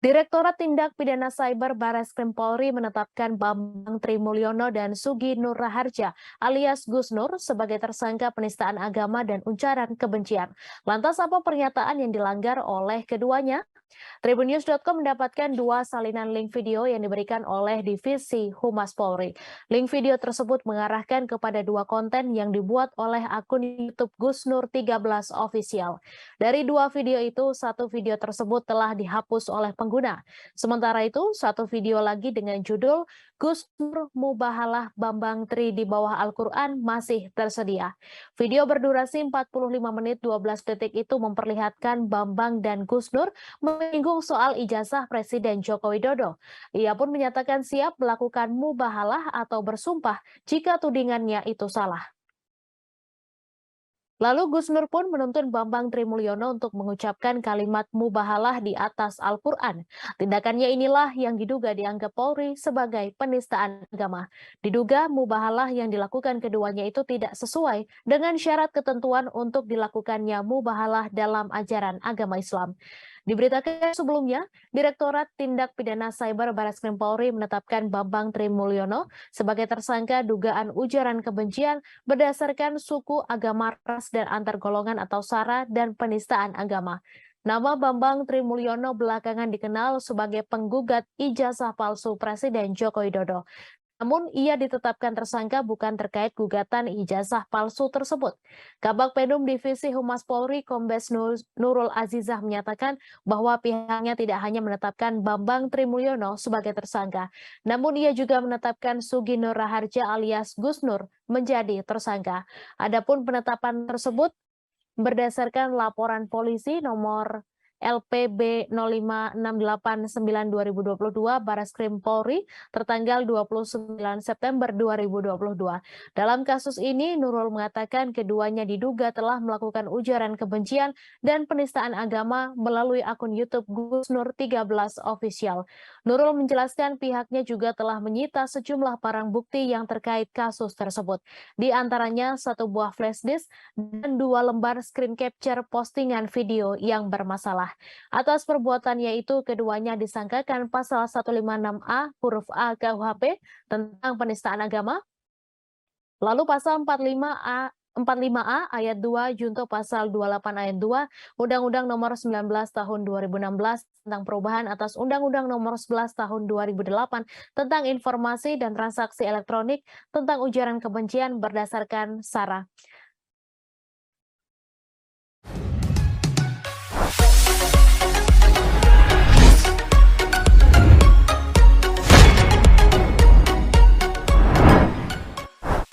Direktorat Tindak Pidana Cyber Barreskrim Polri menetapkan Bambang Trimulyono dan Sugi Nur Raharja alias Gus Nur sebagai tersangka penistaan agama dan ujaran kebencian. Lantas apa pernyataan yang dilanggar oleh keduanya? Tribunnews.com mendapatkan dua salinan link video yang diberikan oleh Divisi Humas Polri. Link video tersebut mengarahkan kepada dua konten yang dibuat oleh akun YouTube Gus Nur 13 Official. Dari dua video itu, satu video tersebut telah dihapus oleh pengguna. Sementara itu, satu video lagi dengan judul Gus Nur Mubahalah Bambang Tri di bawah Al-Quran masih tersedia. Video berdurasi 45 menit 12 detik itu memperlihatkan Bambang dan Gus Nur menyinggung soal ijazah Presiden Joko Widodo. Ia pun menyatakan siap melakukan mubahalah atau bersumpah jika tudingannya itu salah. Lalu Gus Nur pun menuntun Bambang Trimulyono untuk mengucapkan kalimat mubahalah di atas Al-Quran. Tindakannya inilah yang diduga dianggap Polri sebagai penistaan agama. Diduga mubahalah yang dilakukan keduanya itu tidak sesuai dengan syarat ketentuan untuk dilakukannya mubahalah dalam ajaran agama Islam. Diberitakan sebelumnya, Direktorat Tindak Pidana Cyber Barreskrim Polri menetapkan Bambang Trimulyono sebagai tersangka dugaan ujaran kebencian berdasarkan suku, agama, ras, dan antar golongan atau SARA dan penistaan agama. Nama Bambang Trimulyono belakangan dikenal sebagai penggugat ijazah palsu Presiden Joko Widodo. Namun ia ditetapkan tersangka bukan terkait gugatan ijazah palsu tersebut. Kabag Penum Divisi Humas Polri Kombes Nurul Azizah menyatakan bahwa pihaknya tidak hanya menetapkan Bambang Trimulyono sebagai tersangka, namun ia juga menetapkan Sugi Nur Raharja alias Gus Nur menjadi tersangka. Adapun penetapan tersebut berdasarkan laporan polisi nomor LPB 05689/2022 Barreskrim Polri tertanggal 29 September 2022. Dalam kasus ini, Nurul mengatakan keduanya diduga telah melakukan ujaran kebencian dan penistaan agama melalui akun YouTube Gus Nur 13 Official. Nurul menjelaskan pihaknya juga telah menyita sejumlah barang bukti yang terkait kasus tersebut. Di antaranya satu buah flash disk dan 2 lembar screen capture postingan video yang bermasalah. Atas perbuatannya itu, keduanya disangkakan pasal 156A huruf A KUHP tentang penistaan agama, lalu pasal 45A ayat 2 junto pasal 28 ayat 2 Undang-Undang Nomor 19 Tahun 2016 tentang perubahan atas Undang-Undang Nomor 11 Tahun 2008 tentang informasi dan transaksi elektronik tentang ujaran kebencian berdasarkan SARA.